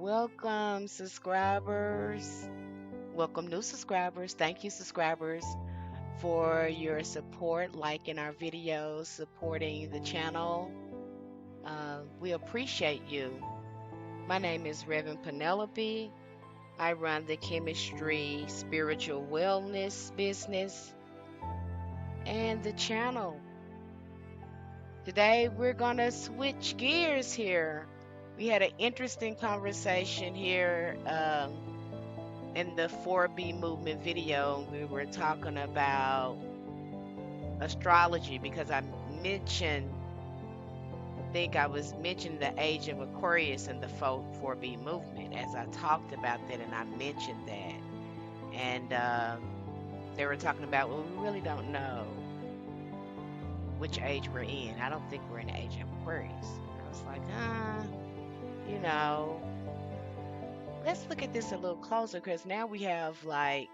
Welcome, subscribers. Welcome, new subscribers. Thank you, subscribers, for your support, liking our videos, supporting the channel. We appreciate you. My name is Reverend Penelope. I run the chemistry, spiritual wellness business, and the channel. Today, we're going to switch gears here. We had an interesting conversation here. In the 4B movement video, we were talking about astrology because I think I was mentioning the age of Aquarius in the 4B movement as I talked about that and I mentioned that. And they were talking about, well, we really don't know which age we're in. I don't think we're in the age of Aquarius. I was like, you know, let's look at this a little closer because now we have like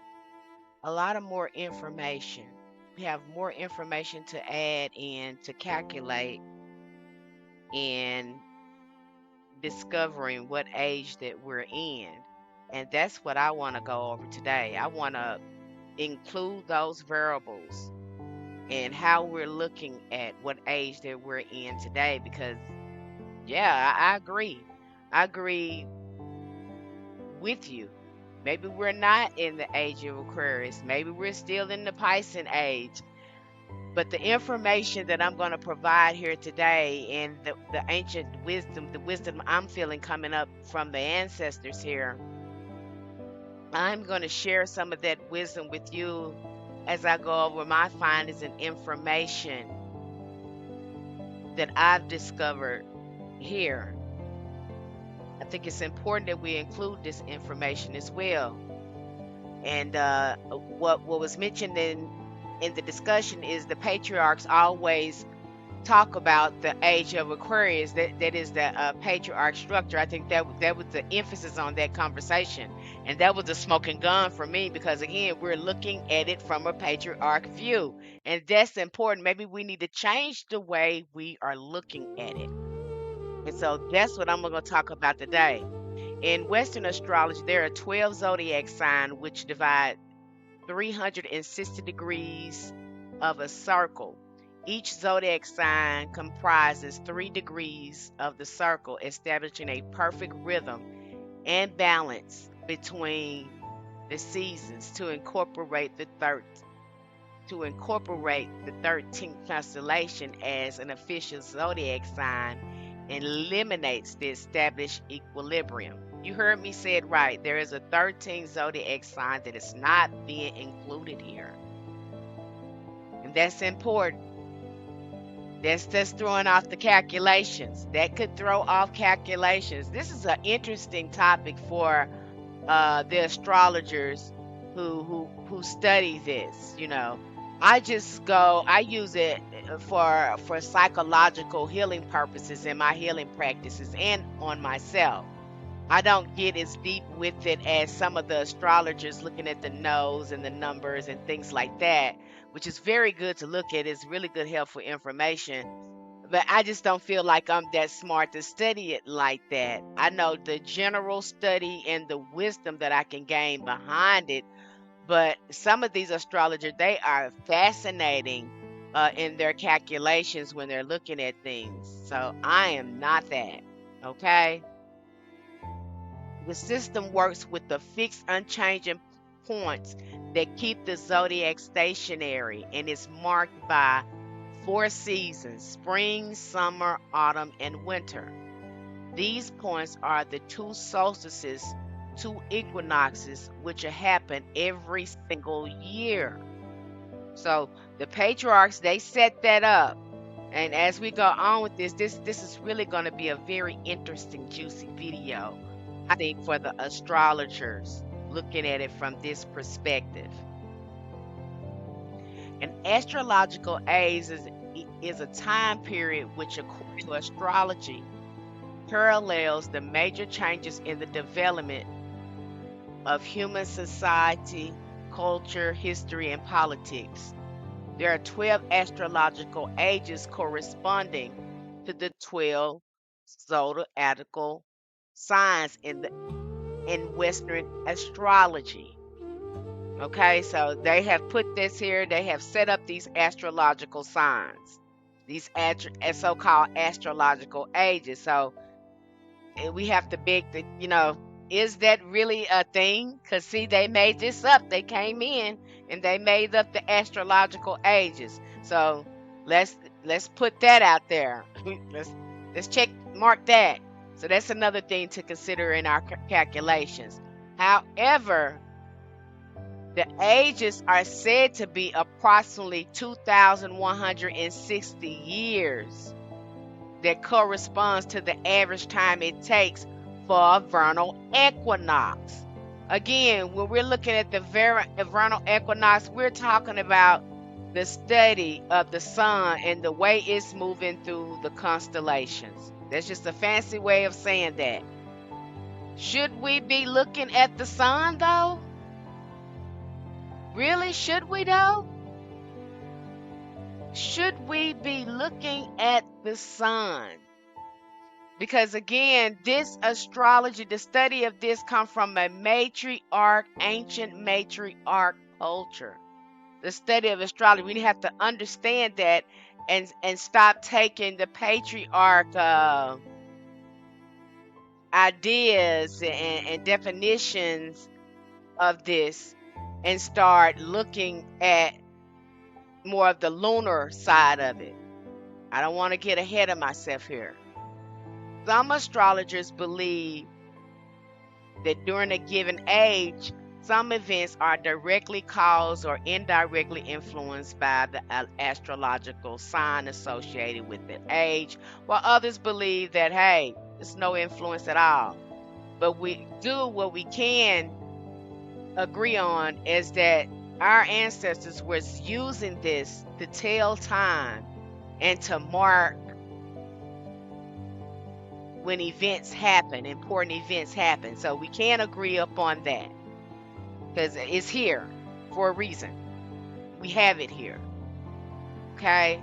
a lot of more information. We have more information to add in to calculate in discovering what age that we're in. And that's what I want to go over today. I want to include those variables and how we're looking at what age that we're in today because, yeah, I agree. I agree with you. Maybe we're not in the age of Aquarius. Maybe we're still in the Piscean age. But the information that I'm going to provide here today and the ancient wisdom, the wisdom I'm feeling coming up from the ancestors here, I'm going to share some of that wisdom with you as I go over my findings and information that I've discovered here. I think it's important that we include this information as well. And what was mentioned in the discussion is the patriarchs always talk about the age of Aquarius. That is the patriarch structure. I think that was the emphasis on that conversation, and that was a smoking gun for me because again, we're looking at it from a patriarch view, and that's important. Maybe we need to change the way we are looking at it, and so that's what I'm going to talk about today. In Western astrology, there are 12 zodiac signs which divide 360 degrees of a circle. Each zodiac sign comprises 3 degrees of the circle, establishing a perfect rhythm and balance between the seasons to incorporate the 13th constellation as an official zodiac sign and eliminates the established equilibrium. You heard me say it right. There is a 13th zodiac sign that is not being included here. And that's important. That's just throwing off the calculations. That could throw off calculations. This is an interesting topic for the astrologers who study this. I use it for psychological healing purposes in my healing practices and on myself. I don't get as deep with it as some of the astrologers looking at the nose and the numbers and things like that, which is very good to look at. It's really good, helpful information. But I just don't feel like I'm that smart to study it like that. I know the general study and the wisdom that I can gain behind it, but some of these astrologers, they are fascinating in their calculations when they're looking at things. So I am not that. Okay. The system works with the fixed, unchanging points that keep the zodiac stationary and is marked by 4 seasons: spring, summer, autumn, and winter. These points are the 2 solstices, 2 equinoxes, which happen every single year. So the patriarchs, they set that up. And as we go on with this is really going to be a very interesting, juicy video, I think, for the astrologers looking at it from this perspective. An astrological age is a time period which, according to astrology, parallels the major changes in the development of human society, culture, history, and politics. There are 12 astrological ages corresponding to the 12 zodiacal signs in Western astrology. Okay, so they have put this here. They have set up these astrological signs, these so-called astrological ages. So we have to beg the, is that really a thing? Because see, they made this up. They came in and they made up the astrological ages. So let's let's put that out there. let's check mark that. So that's another thing to consider in our calculations. However, the ages are said to be approximately 2,160 years. That corresponds to the average time it takes for a vernal equinox. Again, when we're looking at the vernal equinox, we're talking about the study of the sun and the way it's moving through the constellations. That's just a fancy way of saying that. Should we be looking at the sun though? Really, should we though? Should we be looking at the sun? Because again, this astrology, the study of this comes from a matriarch, ancient matriarch culture. The study of astrology, we have to understand that and stop taking the patriarch ideas and definitions of this and start looking at more of the lunar side of it. I don't want to get ahead of myself here. Some astrologers believe that during a given age, some events are directly caused or indirectly influenced by the astrological sign associated with the age, while others believe that, hey, there's no influence at all. But we do what we can agree on is that our ancestors were using this to tell time and to mark when events happen, important events happen. So we can agree upon that because it's here for a reason. We have it here. Okay?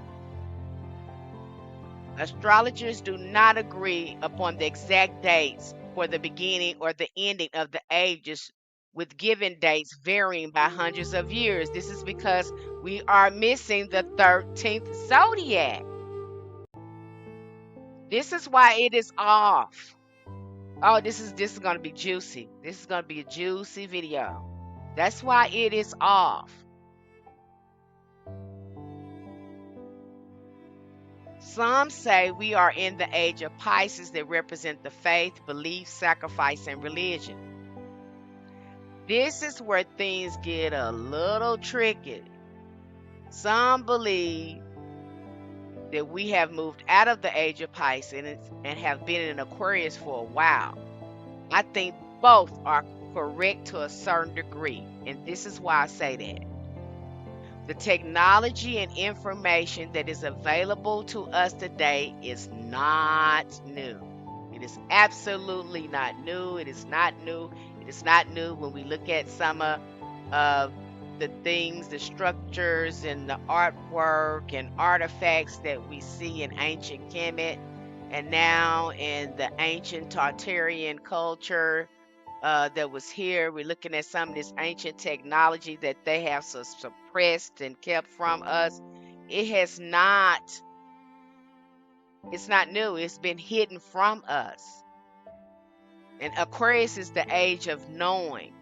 Astrologers do not agree upon the exact dates for the beginning or the ending of the ages, with given dates varying by hundreds of years. This is because we are missing the 13th Zodiac. This is why it is off. Oh, this is going to be juicy. This is going to be a juicy video. That's why it is off. Some say we are in the age of Pisces that represent the faith, belief, sacrifice, and religion. This is where things get a little tricky. Some believe that we have moved out of the age of Pisces and have been in Aquarius for a while. I think both are correct to a certain degree, and this is why I say that. The technology and information that is available to us today is not new. It is absolutely not new. It is not new. It is not new when we look at some of the things, the structures and the artwork and artifacts that we see in ancient Kemet and now in the ancient Tartarian culture that was here. We're looking at some of this ancient technology that they have suppressed and kept from us. It's not new. It's been hidden from us. And Aquarius is the age of knowing.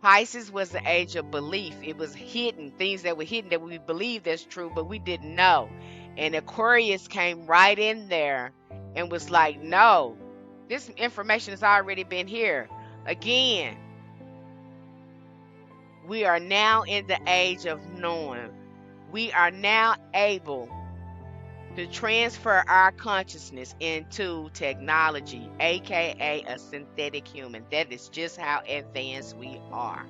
Pisces was the age of belief. It was hidden, things that were hidden that we believe that's true, but we didn't know. And Aquarius came right in there and was like, no, this information has already been here. Again, we are now in the age of knowing. We are now able to transfer our consciousness into technology, aka a synthetic human. That is just how advanced we are.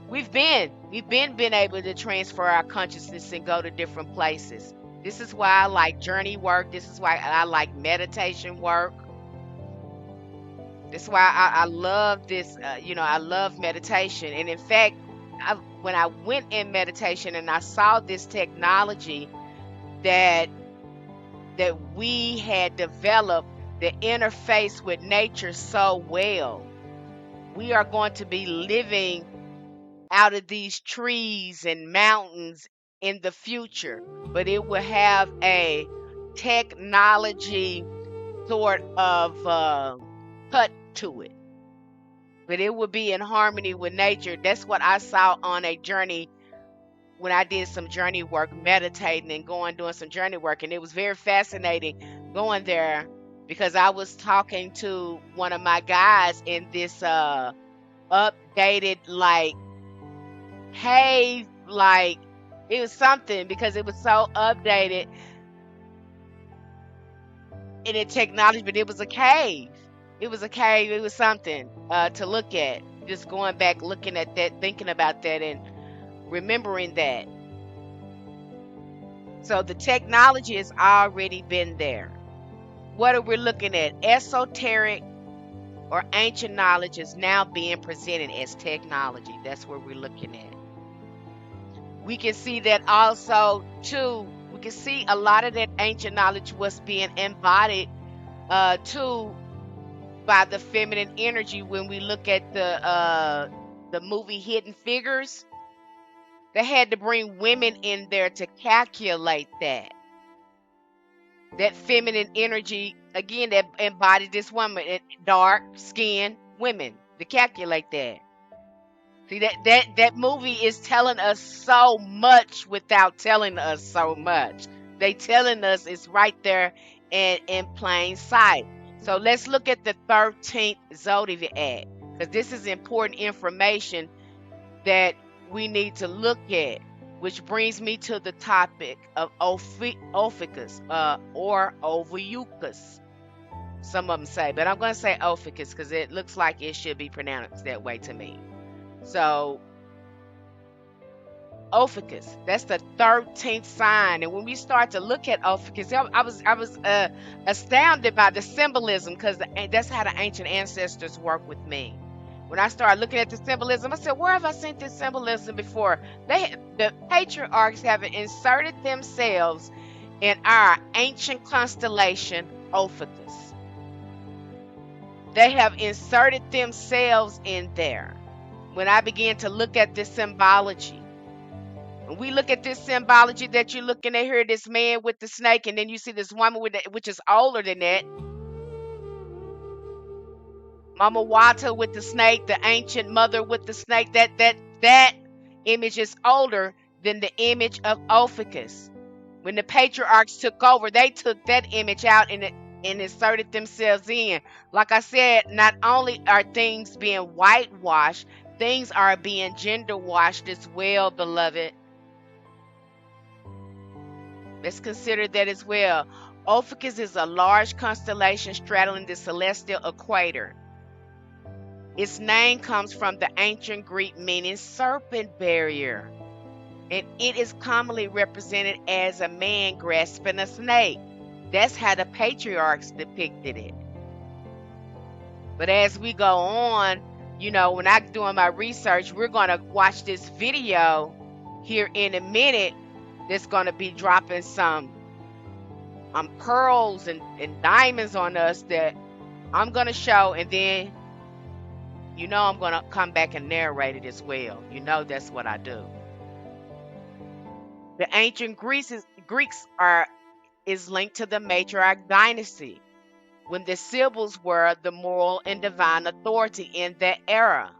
We've been able to transfer our consciousness and go to different places. This is why I like journey work. This is why I like meditation work. This is why I love this. I love meditation. And in fact, when I went in meditation and I saw this technology that we had developed the interface with nature so well. We are going to be living out of these trees and mountains in the future, but it will have a technology sort of cut to it. But it will be in harmony with nature. That's what I saw on a journey when I did some journey work, meditating and going doing some journey work, and it was very fascinating going there because I was talking to one of my guys in this updated like cave, like it was something because it was so updated in the technology, but it was a cave. It was a cave. It was something to look at. Just going back, looking at that, thinking about that, and remembering that. So the technology has already been there. What are we looking at? Esoteric or ancient knowledge is now being presented as technology. That's what we're looking at. We can see that also too. We can see a lot of that ancient knowledge was being embodied too by the feminine energy. When we look at the movie Hidden Figures, they had to bring women in there to calculate that feminine energy again that embodied this woman, dark skinned women, to calculate that. See that movie is telling us so much without telling us so much. They telling us it's right there in plain sight. So let's look at the 13th Zodiac, because this is important information that we need to look at, which brings me to the topic of Ophiuchus or Ophiuchus. Some of them say, but I'm going to say Ophiuchus because it looks like it should be pronounced that way to me. So Ophiuchus, that's the 13th sign, and when we start to look at Ophiuchus, I was astounded by the symbolism because that's how the ancient ancestors work with me. When I started looking at the symbolism, I said, where have I seen this symbolism before? The patriarchs have inserted themselves in our ancient constellation, Ophiuchus. They have inserted themselves in there. When I began to look at this symbology, when we look at this symbology that you're looking at here, this man with the snake, and then you see this woman with it, which is older than that. Mama Wata with the snake, the ancient mother with the snake, that image is older than the image of Ophiuchus. When the patriarchs took over, they took that image out and inserted themselves in. Like I said, not only are things being whitewashed, things are being gender washed as well, beloved. Let's consider that as well. Ophiuchus is a large constellation straddling the celestial equator. Its name comes from the ancient Greek meaning serpent barrier, and it is commonly represented as a man grasping a snake. That's how the patriarchs depicted it. But as we go on, when I'm doing my research, we're going to watch this video here in a minute that's going to be dropping some pearls and diamonds on us that I'm going to show, and then I'm going to come back and narrate it as well. That's what I do. The ancient Greeks is linked to the matriarch dynasty, when the Sibyls were the moral and divine authority in that era.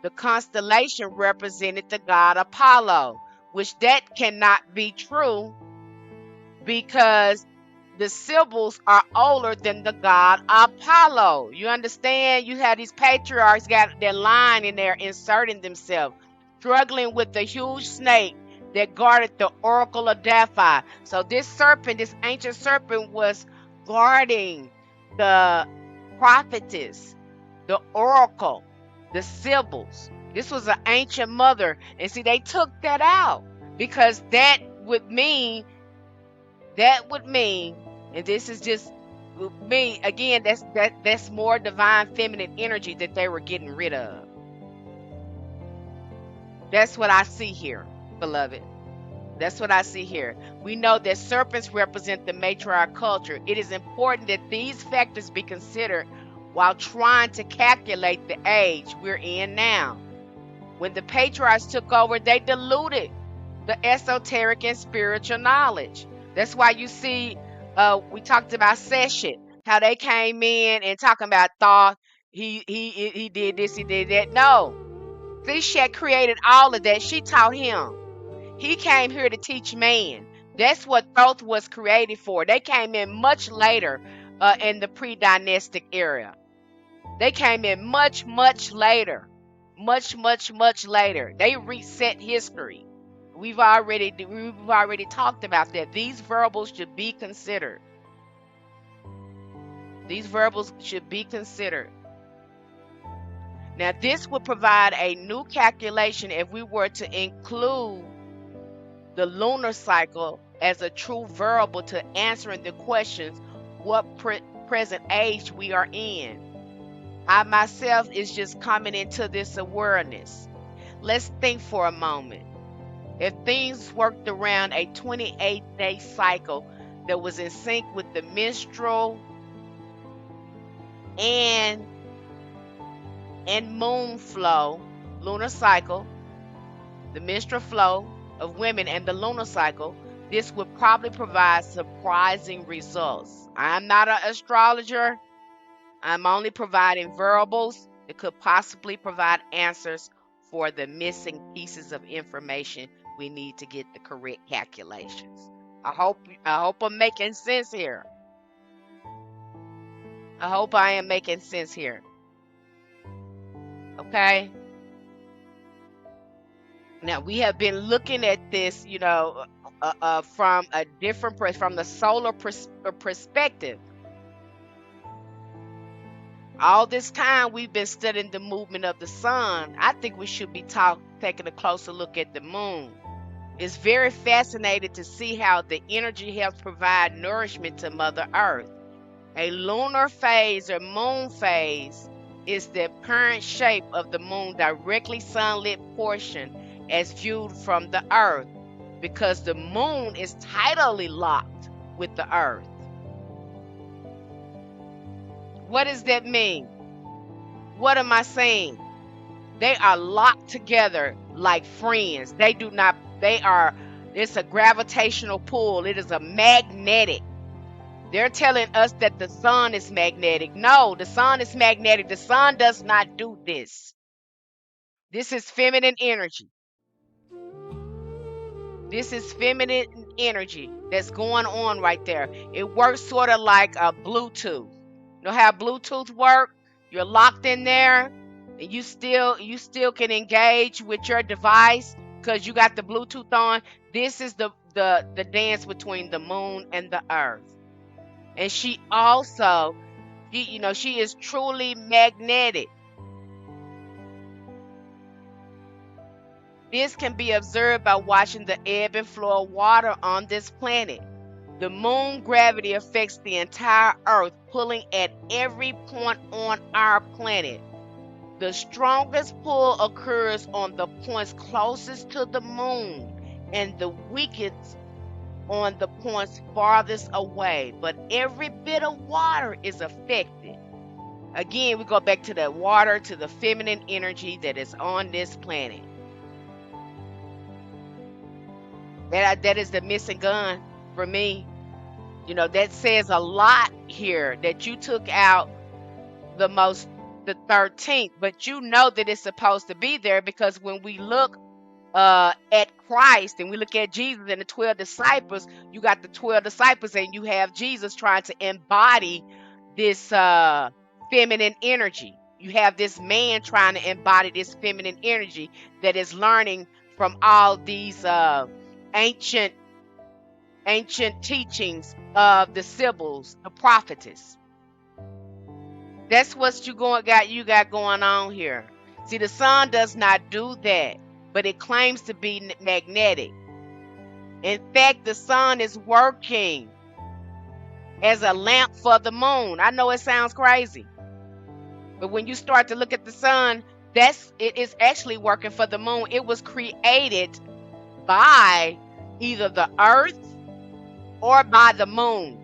The constellation represented the god Apollo, which that cannot be true because the Sibyls are older than the god Apollo. You understand? You have these patriarchs got their line in there inserting themselves, struggling with the huge snake that guarded the oracle of Delphi. So this serpent, this ancient serpent, was guarding the prophetess, the oracle, the Sibyls. This was an ancient mother. And see, they took that out because that would mean, and this is just me again, that's more divine feminine energy that they were getting rid of. That's what I see here, beloved. That's what I see here. We know that serpents represent the matriarch culture. It is important that these factors be considered while trying to calculate the age we're in now. When the patriarchs took over, they diluted the esoteric and spiritual knowledge. That's why you see, we talked about Session, how they came in and talking about thought. He did this, he did that. No, Seshat created all of that. She taught him. He came here to teach man. That's what Thoth was created for. They came in much later in the pre-dynastic era. They came in much, much later. Much, much, much later. They reset history. We've already talked about that. These variables should be considered. These variables should be considered. Now, this would provide a new calculation if we were to include the lunar cycle as a true variable to answering the questions what present age we are in. I myself is just coming into this awareness. Let's think for a moment. If things worked around a 28-day cycle that was in sync with the menstrual and moon flow, lunar cycle, the menstrual flow of women and the lunar cycle, this would probably provide surprising results. I'm not an astrologer. I'm only providing variables that could possibly provide answers for the missing pieces of information we need to get the correct calculations. I hope I'm making sense here. I hope I am making sense here. Okay? Now we have been looking at this, from a different from the solar perspective. All this time we've been studying the movement of the sun. I think we should be taking a closer look at the moon. It's very fascinating to see how the energy helps provide nourishment to Mother Earth. A lunar phase or moon phase is the apparent shape of the moon directly sunlit portion as viewed from the Earth, because the moon is tidally locked with the Earth. What does that mean? What am I saying? They are locked together like friends. It's a gravitational pull. It is a magnetic. They're telling us that the sun is magnetic. No, the sun is magnetic. The sun does not do this. This is feminine energy. This is feminine energy that's going on right there. It works sort of like a Bluetooth. You know how Bluetooth work? You're locked in there, and you still can engage with your device because you got the Bluetooth on. This is the dance between the moon and the earth. And she also, she is truly magnetic. This can be observed by watching the ebb and flow of water on this planet. The moon gravity affects the entire Earth, pulling at every point on our planet. The strongest pull occurs on the points closest to the moon, and the weakest on the points farthest away. But every bit of water is affected. Again, we go back to the water, to the feminine energy that is on this planet. That is the missing gun for me. That says a lot here, that you took out the 13th, but you know that it's supposed to be there, because when we look at Christ and we look at Jesus and the 12 disciples, you got the 12 disciples and you have Jesus trying to embody this feminine energy. You have this man trying to embody this feminine energy that is learning from all these ancient teachings of the Sibyls, the prophetess. That's what you got going on here. See, the sun does not do that, but it claims to be magnetic. In fact, the sun is working as a lamp for the moon. I know it sounds crazy, but when you start to look at the sun, it is actually working for the moon. It was created by either the earth or by the moon.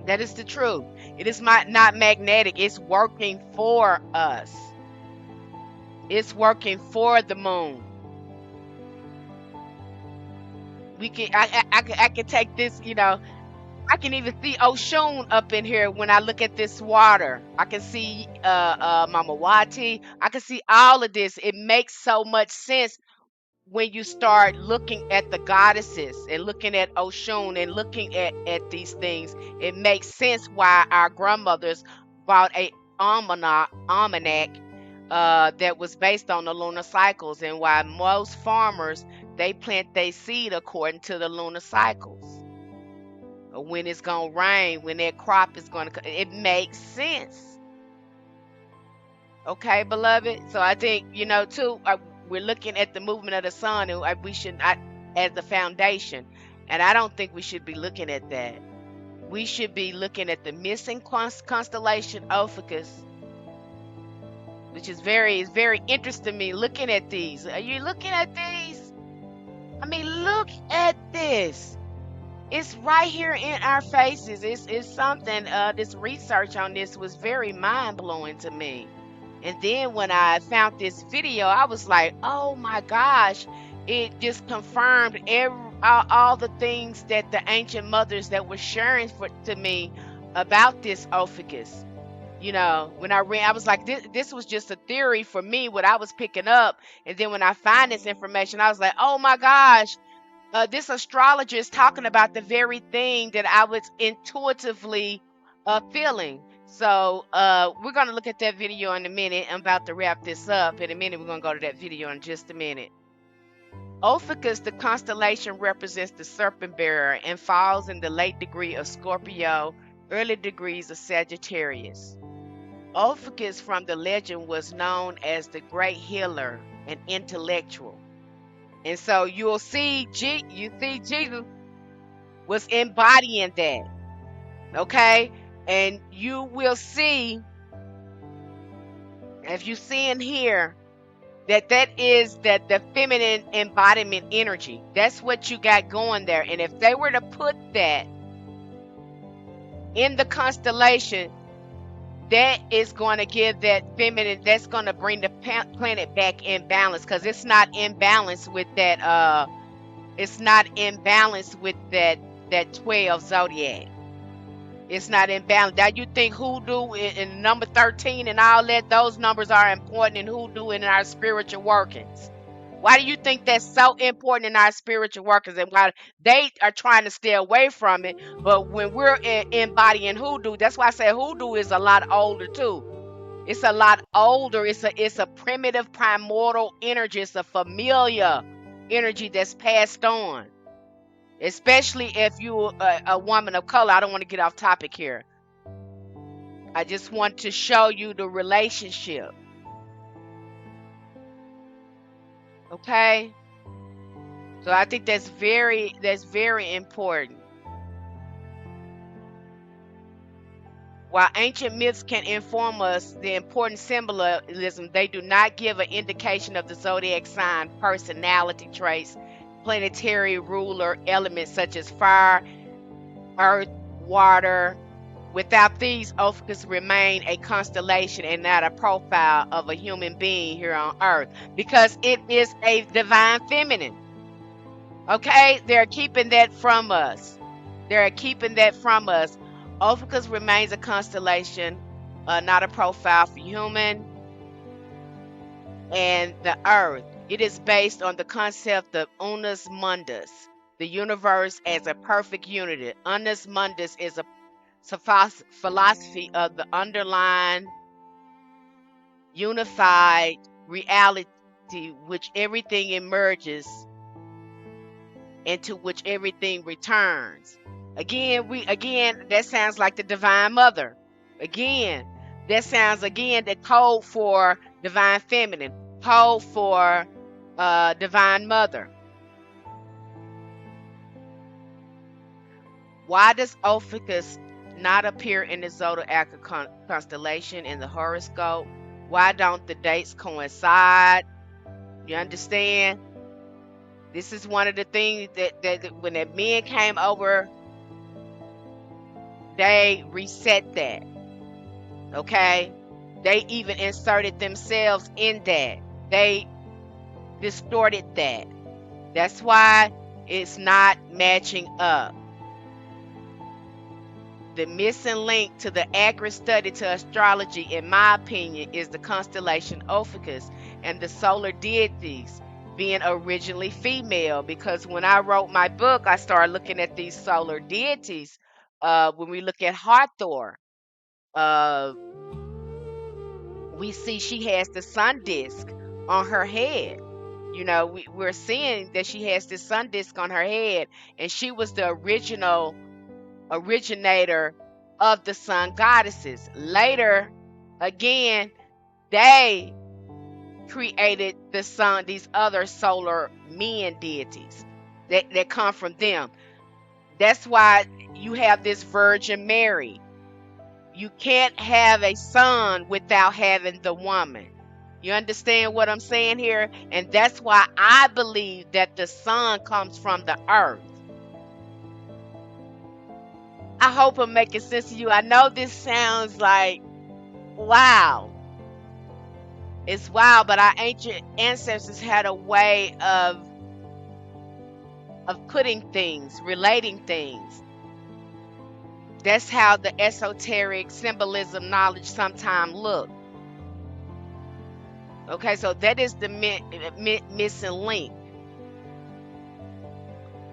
That is the truth. It is not magnetic. It's working for us. It's working for the moon. We can I can take this, I can even see Oshun up in here when I look at this water. I can see Mama Wati. I can see all of this. It makes so much sense when you start looking at the goddesses and looking at Oshun and looking at these things. It makes sense why our grandmothers bought a almanac that was based on the lunar cycles, and why most farmers, they plant their seed according to the lunar cycles, or when it's gonna rain, when that crop is gonna. It makes sense. Okay, beloved. So I think, too, we're looking at the movement of the sun, and we should not, as the foundation. And I don't think we should be looking at that. We should be looking at the missing constellation Ophiuchus, which is very interesting to me. Looking at these, are you looking at these? I mean, look at this. It's right here in our faces. It's something. This research on this was very mind blowing to me. And then when I found this video, I was like, oh my gosh, it just confirmed all the things that the ancient mothers that were sharing to me about this Ophiuchus. When I read, I was like, this was just a theory for me, what I was picking up. And then when I find this information, I was like, oh my gosh, this astrologer is talking about the very thing that I was intuitively feeling. So we're going to look at that video in a minute. I'm about to wrap this up. In a minute, we're going to go to that video in just a minute. Ophiuchus, the constellation, represents the serpent bearer and falls in the late degree of Scorpio, early degrees of Sagittarius. Ophiuchus from the legend was known as the great healer and intellectual. And so you see Jesus was embodying that. Okay? And you will see, if you see in here, that is the feminine embodiment energy. That's what you got going there. And if they were to put that in the constellation, that is going to give that feminine, that's going to bring the planet back in balance, because it's not in balance with that it's not in balance with that 12 zodiac. It's not in balance. Now you think hoodoo in number 13 and all that, those numbers are important in hoodoo and in our spiritual workings. Why do you think that's so important in our spiritual workings, and why they are trying to stay away from it? But when we're embodying hoodoo, that's why I say hoodoo is a lot older too. It's a lot older. It's a primitive primordial energy. It's a familiar energy that's passed on. Especially if you're a woman of color. I don't want to get off topic here. I just want to show you the relationship. Okay? So I think that's very important. While ancient myths can inform us the important symbolism, they do not give an indication of the zodiac sign personality traits, planetary ruler elements such as fire, earth, water. Without these, Ophiuchus remain a constellation and not a profile of a human being here on Earth, because it is a divine feminine. Okay? They're keeping that from us. They're keeping that from us. Ophiuchus remains a constellation, not a profile for human and the Earth. It is based on the concept of unus mundus, the universe as a perfect unity. Unus mundus is a philosophy of the underlying unified reality, which everything emerges, into which everything returns. Again, that sounds like the Divine Mother. Again, that sounds the code for Divine Feminine, code for Divine Mother. Why does Ophiuchus not appear in the zodiacal constellation in the horoscope? Why don't the dates coincide? You understand? This is one of the things that when the men came over, they reset that. Okay? They even inserted themselves in that. They distorted that. That's why it's not matching up. The missing link to the accurate study to astrology, in my opinion, is the constellation Ophiuchus and the solar deities being originally female. Because when I wrote my book, I started looking at these solar deities. When we look at Hathor, uh, we see she has the sun disk on her head. We're seeing that she has this sun disk on her head, and she was the originator of the sun goddesses. Later, again, they created the sun, these other solar men deities that come from them. That's why you have this Virgin Mary. You can't have a son without having the woman. You understand what I'm saying here? And that's why I believe that the sun comes from the earth. I hope I'm making sense to you. I know this sounds like wow. It's wild, but our ancient ancestors had a way of putting things, relating things. That's how the esoteric symbolism knowledge sometimes look. Okay, so that is the missing link.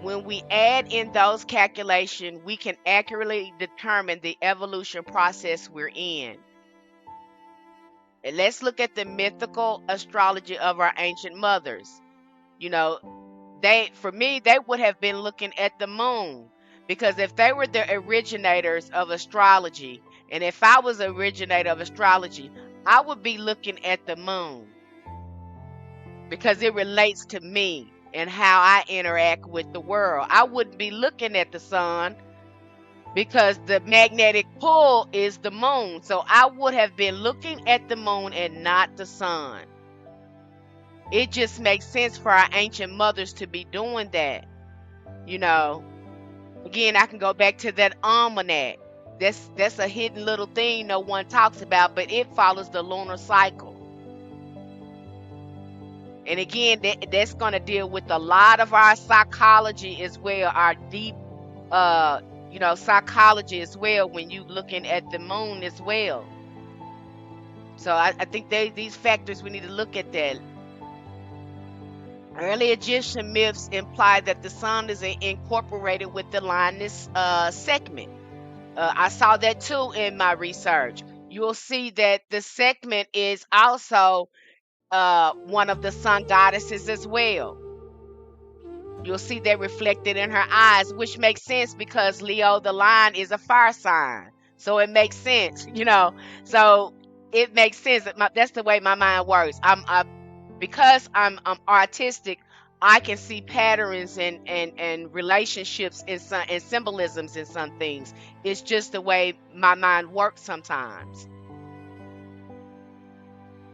When we add in those calculations, we can accurately determine the evolution process we're in. And let's look at the mythical astrology of our ancient mothers. For me, they would have been looking at the moon, because if they were the originators of astrology, and if I was the originator of astrology, I would be looking at the moon, because it relates to me and how I interact with the world. I wouldn't be looking at the sun, because the magnetic pull is the moon. So I would have been looking at the moon and not the sun. It just makes sense for our ancient mothers to be doing that. Again, I can go back to that almanac. That's a hidden little thing no one talks about, but it follows the lunar cycle. And again, that's going to deal with a lot of our psychology as well, our deep psychology as well, when you looking at the moon as well. So I think these factors, we need to look at that. Early Egyptian myths imply that the sun is incorporated with the Linus segment. I saw that too in my research. You'll see that the segment is also one of the sun goddesses as well. You'll see that reflected in her eyes, which makes sense because Leo the lion is a fire sign. So it makes sense, So it makes sense. That's the way my mind works. Because I'm artistic, I can see patterns and relationships and symbolisms in some things. It's just the way my mind works sometimes.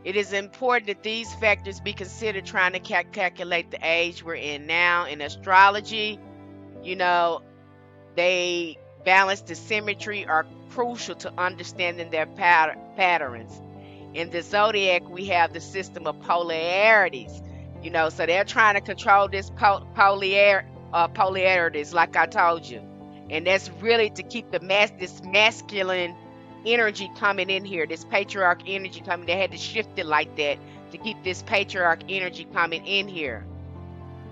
It is important that these factors be considered trying to calculate the age we're in now. In astrology, they balance the symmetry, are crucial to understanding their patterns. In the zodiac, we have the system of polarities. So they're trying to control this polarities, like I told you. And that's really to keep this masculine energy coming in here, this patriarch energy coming. They had to shift it like that to keep this patriarch energy coming in here.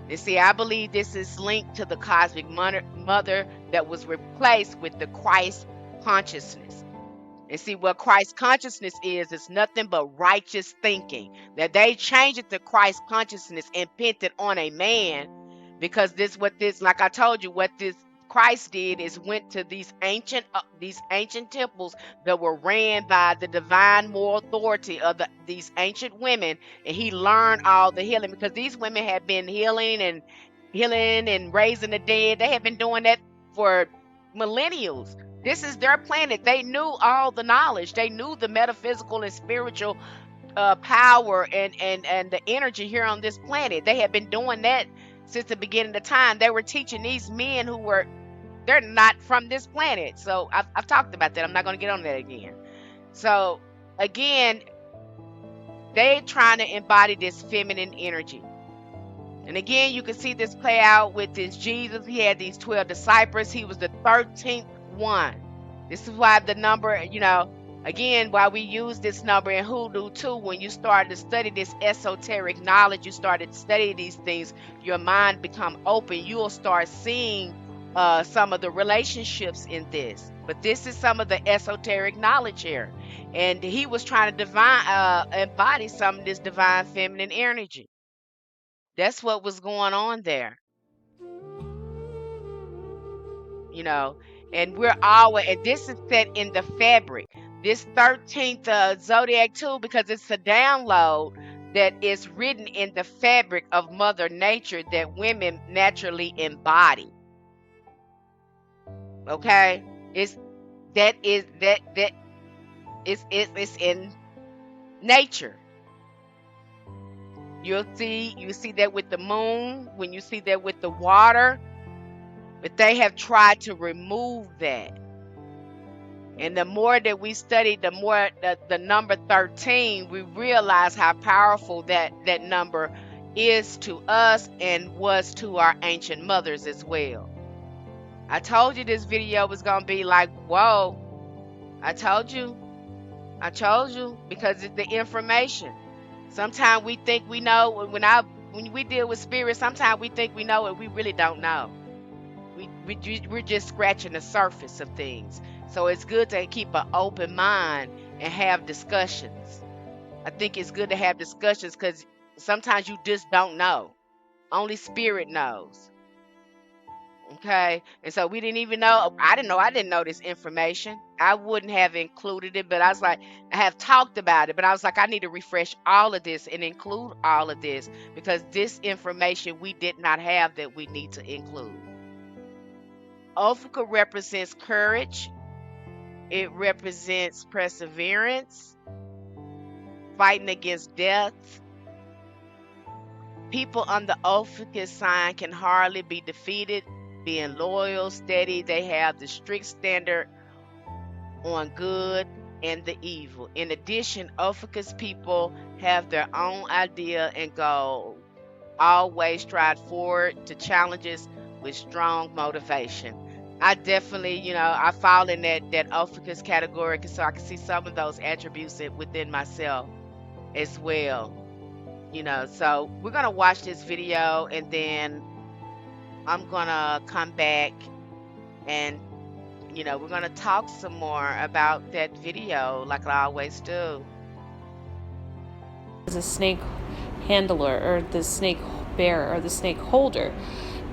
And see, I believe this is linked to the cosmic mother that was replaced with the Christ consciousness. And see, what Christ consciousness is nothing but righteous thinking. That they changed it to Christ consciousness and pinned it on a man, because like I told you, what this Christ did is went to these ancient temples that were ran by the divine moral authority of these ancient women, and he learned all the healing, because these women had been healing and raising the dead. They had been doing that for millennials. This is their planet. They knew all the knowledge. They knew the metaphysical and spiritual power and the energy here on this planet. They have been doing that since the beginning of time. They were teaching these men they're not from this planet. So I've talked about that. I'm not going to get on that again. So again, they're trying to embody this feminine energy. And again, you can see this play out with this Jesus. He had these 12 disciples. He was the 13th one. This is why the number, again, why we use this number in hoodoo too. When you start to study this esoteric knowledge, you started to study these things, your mind become open. You'll start seeing some of the relationships in this. But this is some of the esoteric knowledge here. And he was trying to embody some of this divine feminine energy. That's what was going on there. And and this is set in the fabric. This 13th Zodiac too, because it's a download that is written in the fabric of Mother Nature that women naturally embody. Okay? It's in nature. You see that with the moon, when you see that with the water, but they have tried to remove that. And the more that we study, the more the number 13, we realize how powerful that number is to us and was to our ancient mothers as well. I told you this video was going to be like, whoa. I told you, because it's the information. Sometimes we think we know. When we deal with spirits, sometimes we think we know and we really don't know. We're just scratching the surface of things. So it's good to keep an open mind and have discussions. I think it's good to have discussions because sometimes you just don't know. Only spirit knows. Okay, and so we didn't even know. I didn't know this information. I wouldn't have included it, but I was like, I have talked about it, but I was like, I need to refresh all of this and include all of this because this information we did not have that we need to include. Ophiuchus represents courage. It represents perseverance, fighting against death. People under Ophiuchus sign can hardly be defeated. Being loyal, steady, they have the strict standard on good and the evil. In addition, Ophiuchus people have their own idea and goal. Always strive forward to challenges with strong motivation. I definitely, I fall in that Ophiuchus category, so I can see some of those attributes within myself as well. So we're going to watch this video and then I'm going to come back and, we're going to talk some more about that video like I always do. As a snake handler or the snake bearer or the snake holder.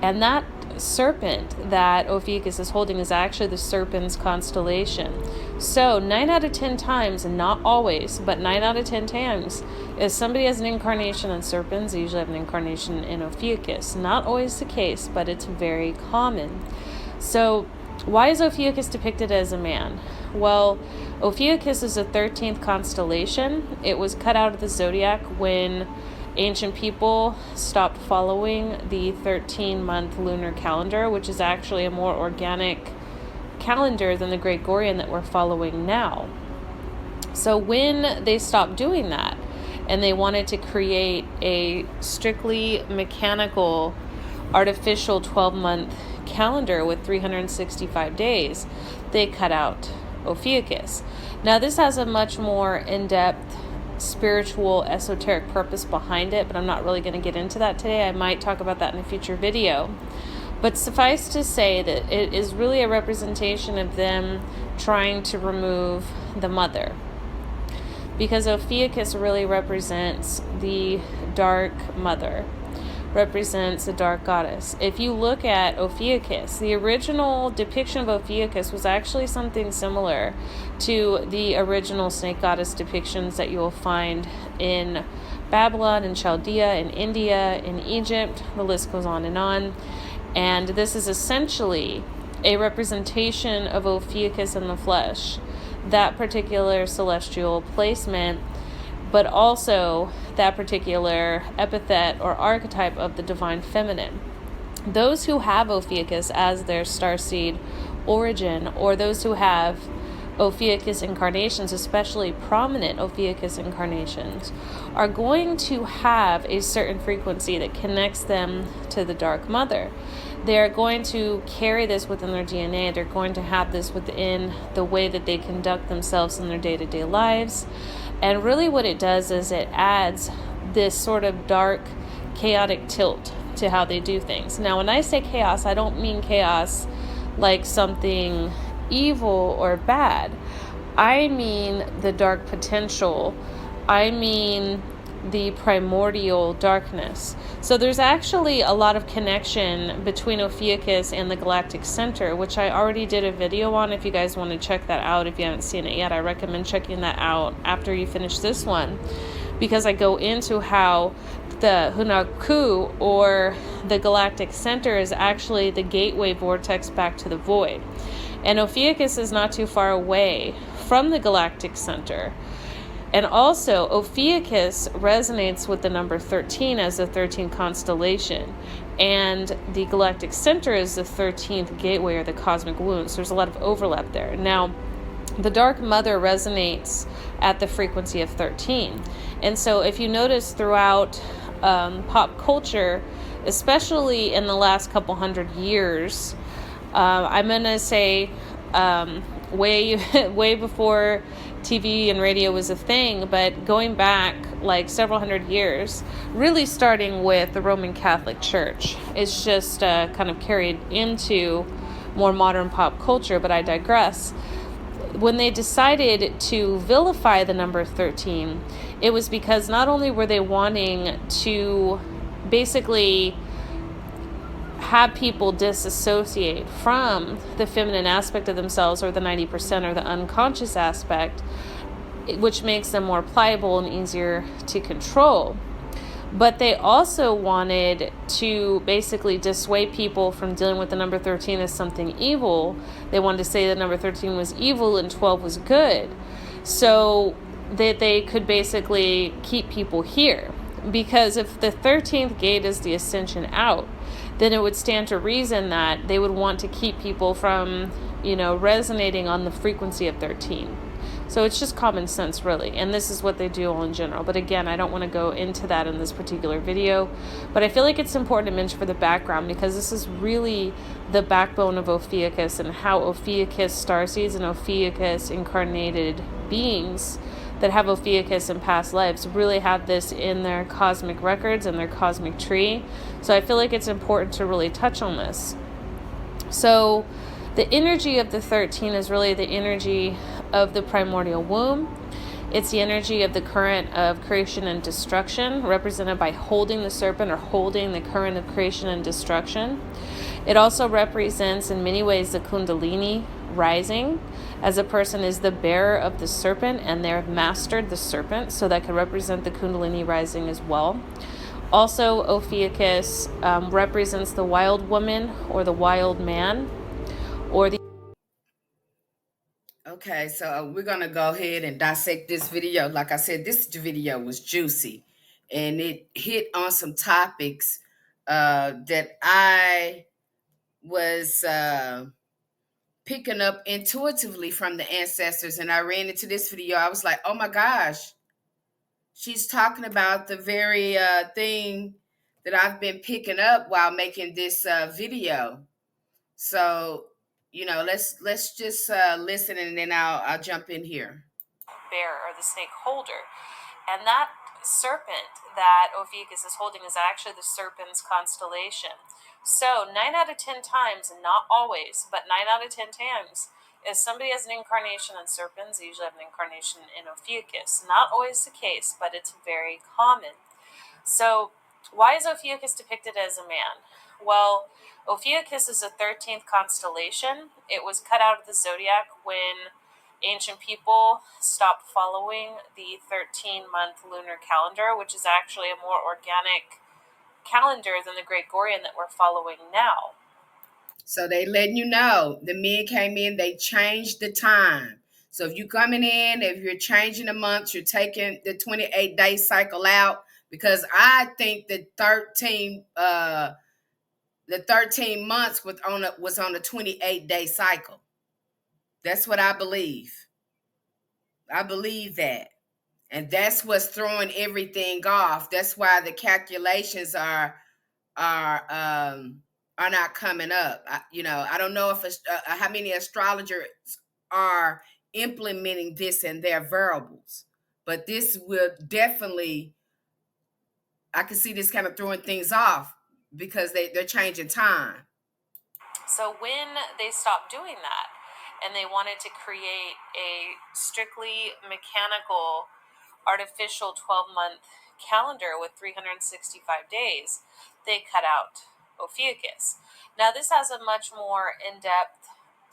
And that serpent that Ophiuchus is holding is actually the serpent's constellation. So 9 out of 10 times, and not always, but 9 out of 10 times, if somebody has an incarnation in serpents, they usually have an incarnation in Ophiuchus. Not always the case, but it's very common. So why is Ophiuchus depicted as a man? Well, Ophiuchus is a 13th constellation. It was cut out of the zodiac when ancient people stopped following the 13-month lunar calendar, which is actually a more organic calendar than the Gregorian that we're following now. So when they stopped doing that and they wanted to create a strictly mechanical, artificial 12-month calendar with 365 days, they cut out Ophiuchus. Now this has a much more in-depth spiritual esoteric purpose behind it, but I'm not really going to get into that today. I might talk about that in a future video. But suffice to say that it is really a representation of them trying to remove the mother, because Ophiuchus really represents the dark mother, represents the dark goddess. If you look at Ophiuchus, the original depiction of Ophiuchus was actually something similar to the original snake goddess depictions that you will find in Babylon, in Chaldea, in India, in Egypt. The list goes on. And this is essentially a representation of Ophiuchus in the flesh. That particular celestial placement but also that particular epithet or archetype of the divine feminine. Those who have Ophiuchus as their starseed origin, or those who have Ophiuchus incarnations, especially prominent Ophiuchus incarnations, are going to have a certain frequency that connects them to the Dark Mother. They're going to carry this within their DNA. They're going to have this within the way that they conduct themselves in their day-to-day lives. And really what it does is it adds this sort of dark, chaotic tilt to how they do things. Now, when I say chaos, I don't mean chaos like something evil or bad. I mean the dark potential. I mean the primordial darkness. So there's actually a lot of connection between Ophiuchus and the galactic center, which I already did a video on. If you guys want to check that out, if you haven't seen it yet, I recommend checking that out after you finish this one, because I go into how the Hunaku, or the galactic center, is actually the gateway vortex back to the void. And Ophiuchus is not too far away from the galactic center. And also, Ophiuchus resonates with the number 13 as the 13th constellation. And the galactic center is the 13th gateway, or the cosmic wound. So there's a lot of overlap there. Now, the Dark Mother resonates at the frequency of 13. And so if you notice throughout pop culture, especially in the last couple hundred years, I'm going to say way before TV and radio was a thing, but going back like several hundred years, really starting with the Roman Catholic Church, it's just kind of carried into more modern pop culture, but I digress. When they decided to vilify the number 13, it was because not only were they wanting to basically have people disassociate from the feminine aspect of themselves, or the 90%, or the unconscious aspect, which makes them more pliable and easier to control. But they also wanted to basically dissuade people from dealing with the number 13 as something evil. They wanted to say that number 13 was evil and 12 was good, so that they could basically keep people here. Because if the 13th gate is the ascension out, then it would stand to reason that they would want to keep people from, resonating on the frequency of 13. So it's just common sense, really. And this is what they do all in general. But again, I don't want to go into that in this particular video. But I feel like it's important to mention for the background, because this is really the backbone of Ophiuchus, and how Ophiuchus starseeds and Ophiuchus incarnated beings that have Ophiuchus in past lives really have this in their cosmic records and their cosmic tree. So I feel like it's important to really touch on this. So the energy of the 13 is really the energy of the primordial womb. It's the energy of the current of creation and destruction, represented by holding the serpent, or holding the current of creation and destruction. It also represents in many ways the kundalini rising, as a person is the bearer of the serpent and they've mastered the serpent, so that could represent the kundalini rising as well. Also, Ophiuchus represents the wild woman, or the wild man, or the... Okay, so we're gonna go ahead and dissect this video. Like I said, this video was juicy, and it hit on some topics that I was picking up intuitively from the ancestors. And I ran into this video. I was like, oh my gosh, she's talking about the very thing that I've been picking up while making this video. So, let's just listen, and then I'll jump in here. Bear, or the snake holder. And that serpent that Ophiuchus is holding is actually the serpent's constellation. So 9 out of 10 times, and not always, but 9 out of 10 times, if somebody has an incarnation in serpents, they usually have an incarnation in Ophiuchus. Not always the case, but it's very common. So why is Ophiuchus depicted as a man? Well, Ophiuchus is a 13th constellation. It was cut out of the zodiac when ancient people stopped following the 13-month lunar calendar, which is actually a more organic calendar than the Gregorian that we're following now. So they letting you know, the men came in, they changed the time. So if you're coming in, if you're changing the months, you're taking the 28-day cycle out, because I think the 13 months was on a 28-day cycle. That's what I believe. I believe that. And that's what's throwing everything off. That's why the calculations are not coming up. I don't know if how many astrologers are implementing this in their variables, but this will definitely. I can see this kind of throwing things off because they're changing time. So when they stopped doing that and they wanted to create a strictly mechanical artificial 12-month calendar with 365 days, they cut out Ophiuchus. Now, this has a much more in-depth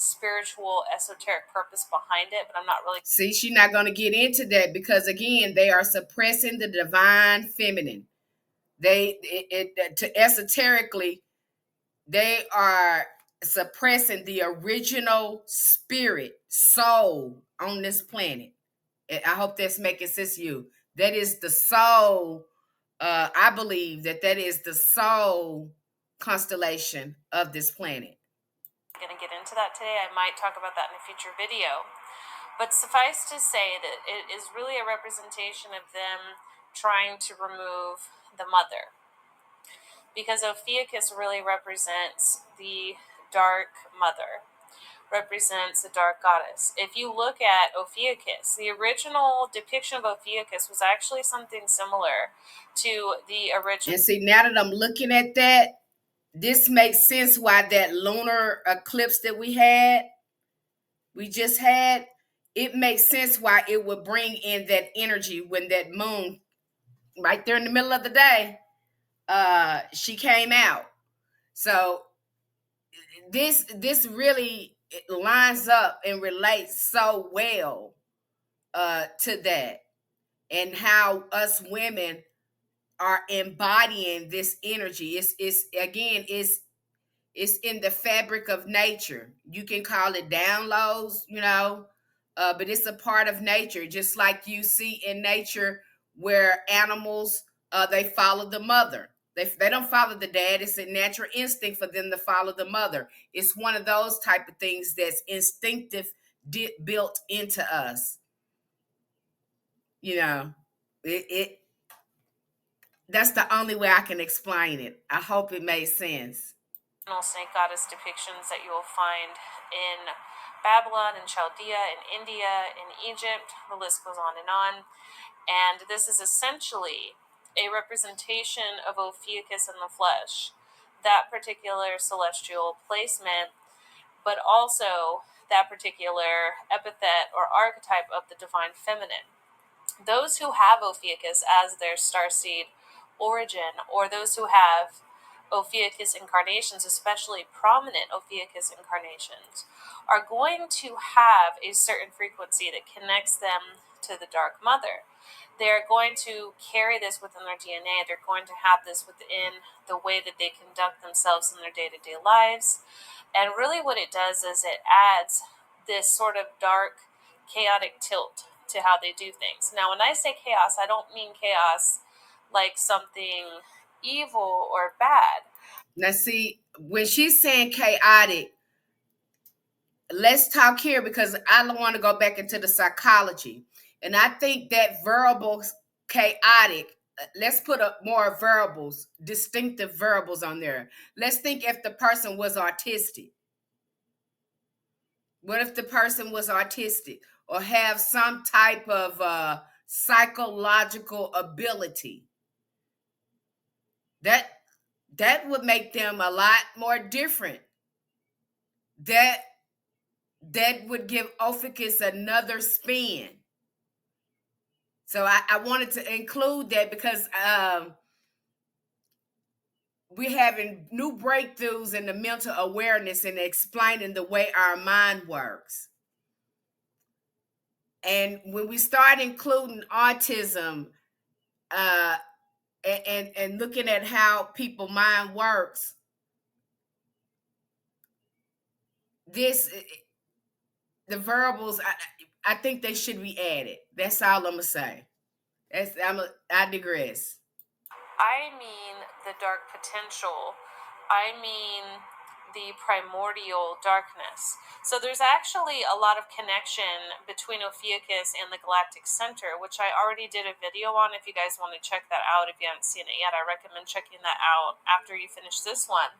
spiritual, esoteric purpose behind it, but I'm not really. See, she's not going to get into that because, again, they are suppressing the divine feminine. To esoterically, they are suppressing the original spirit, soul on this planet. I hope that's making sense to you. That is the soul. I believe that is the soul constellation of this planet. I'm going to get into that today. I might talk about that in a future video. But suffice to say that it is really a representation of them trying to remove the mother. Because Ophiuchus really represents the dark mother, represents the dark goddess. If you look at Ophiuchus, the original depiction of Ophiuchus was actually something similar to the original. And see, now that I'm looking at that, this makes sense why that lunar eclipse that we just had, it makes sense why it would bring in that energy when that moon, right there in the middle of the day, she came out. So this really lines up and relates so well to that, and how us women are embodying this energy. It's again, it's in the fabric of nature. You can call it downloads, but it's a part of nature, just like you see in nature where animals, they follow the mother. They don't follow the dad. It's a natural instinct for them to follow the mother. It's one of those type of things that's instinctive, built into us. It that's the only way I can explain it. I hope it made sense. Snake goddess depictions that you will find in Babylon, in Chaldea, in India, in Egypt. The list goes on. And this is essentially a representation of Ophiuchus in the flesh, that particular celestial placement, but also that particular epithet or archetype of the divine feminine. Those who have Ophiuchus as their starseed origin, or those who have Ophiuchus incarnations, especially prominent Ophiuchus incarnations, are going to have a certain frequency that connects them to the Dark Mother. They're going to carry this within their DNA. They're going to have this within the way that they conduct themselves in their day-to-day lives. And really what it does is it adds this sort of dark, chaotic tilt to how they do things. Now, when I say chaos, I don't mean chaos like something evil or bad. Now, see, when she's saying chaotic, let's talk here, because I don't want to go back into the psychology. And I think that variable chaotic, let's put up more variables, distinctive variables on there. Let's think if the person was autistic. What if the person was autistic or have some type of psychological ability? That would make them a lot more different. That would give Ophiuchus another spin. So I wanted to include that because we're having new breakthroughs in the mental awareness and explaining the way our mind works. And when we start including autism, and looking at how people mind works, this the variables, I think they should be added. That's all I'm gonna say. I digress. I mean the dark potential. I mean the primordial darkness. So there's actually a lot of connection between Ophiuchus and the galactic center, which I already did a video on. If you guys want to check that out, if you haven't seen it yet, I recommend checking that out after you finish this one,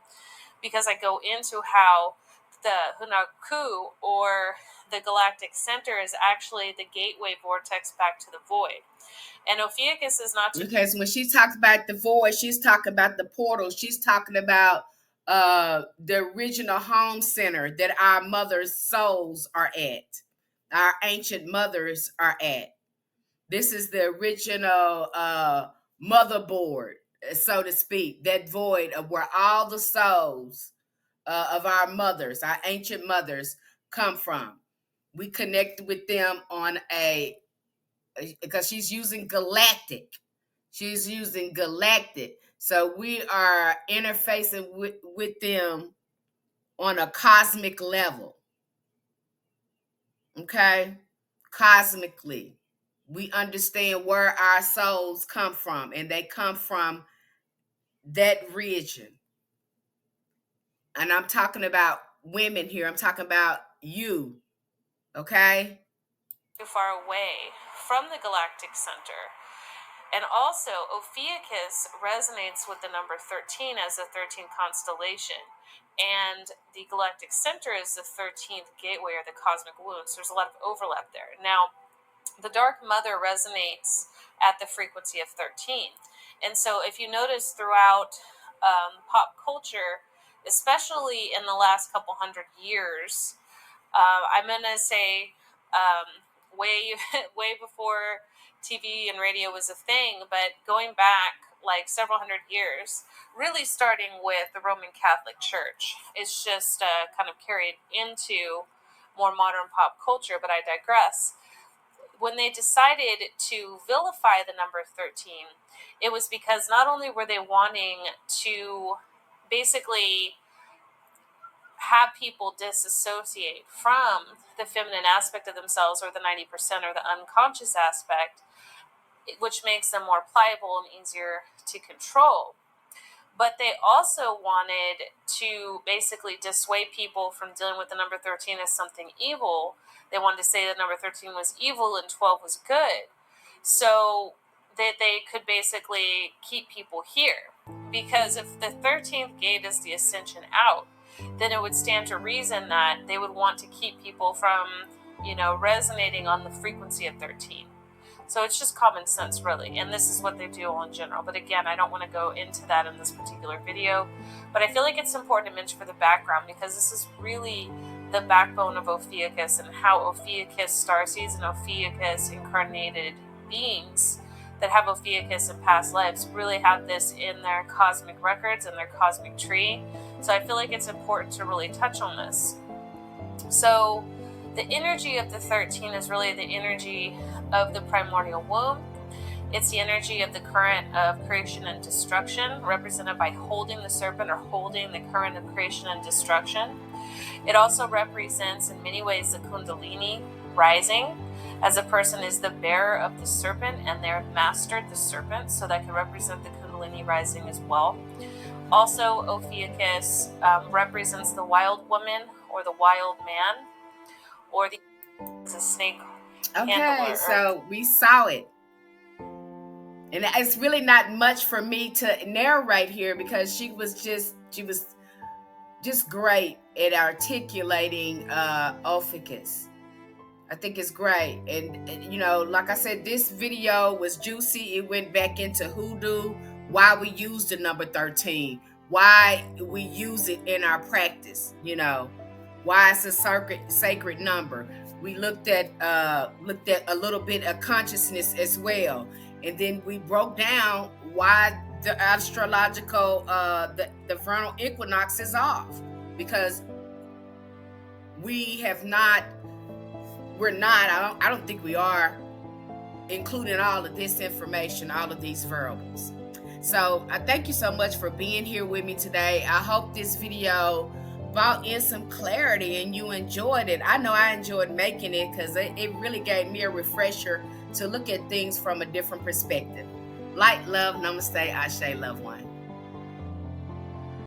because I go into how the Hunaku, or the galactic center, is actually the gateway vortex back to the void. And Ophiuchus is not to... Because when she talks about the void, she's talking about the portal. She's talking about the original home center that our mother's souls are at, our ancient mothers are at. This is the original motherboard, so to speak, that void of where all the souls of our mothers, our ancient mothers, come from. We connect with them on because she's using galactic. She's using galactic. So we are interfacing with them on a cosmic level. Okay? Cosmically. We understand where our souls come from, and they come from that region. And I'm talking about women here. I'm talking about you. Okay? Too far away from the galactic center. And also, Ophiuchus resonates with the number 13 as the 13th constellation. And the galactic center is the 13th gateway, or the cosmic womb. So there's a lot of overlap there. Now, the Dark Mother resonates at the frequency of 13. And so if you notice throughout pop culture, especially in the last couple hundred years, I'm going to say way before TV and radio was a thing, but going back like several hundred years, really starting with the Roman Catholic Church, it's just kind of carried into more modern pop culture, but I digress. When they decided to vilify the number 13, it was because not only were they wanting to basically have people disassociate from the feminine aspect of themselves, or the 90%, or the unconscious aspect, which makes them more pliable and easier to control. But they also wanted to basically dissuade people from dealing with the number 13 as something evil. They wanted to say that number 13 was evil and 12 was good, so that they could basically keep people here. Because if the 13th gate is the ascension out, then it would stand to reason that they would want to keep people from, resonating on the frequency of 13. So it's just common sense, really. And this is what they do all in general. But again, I don't want to go into that in this particular video. But I feel like it's important to mention for the background, because this is really the backbone of Ophiuchus, and how Ophiuchus starseeds and Ophiuchus incarnated beings that have Ophiuchus in past lives really have this in their cosmic records and their cosmic tree. So I feel like it's important to really touch on this. So the energy of the 13 is really the energy of the primordial womb. It's the energy of the current of creation and destruction, represented by holding the serpent, or holding the current of creation and destruction. It also represents in many ways the Kundalini rising, as a person is the bearer of the serpent and they're mastered the serpent, so that can represent the Kundalini rising as well. Also, Ophiuchus represents the wild woman, or the wild man, or the snake. Okay, so we saw it. And it's really not much for me to narrate here, because she was just great at articulating Ophiuchus. I think it's great. And like I said, this video was juicy. It went back into hoodoo, why we use the number 13, why we use it in our practice, why it's a sacred number. We looked at a little bit of consciousness as well. And then we broke down why the astrological, the vernal equinox is off, because I don't think we are including all of this information, all of these variables. So I thank you so much for being here with me today. I hope this video brought in some clarity and you enjoyed it. I know I enjoyed making it because it really gave me a refresher to look at things from a different perspective. Light, love, namaste, ashe, loved one.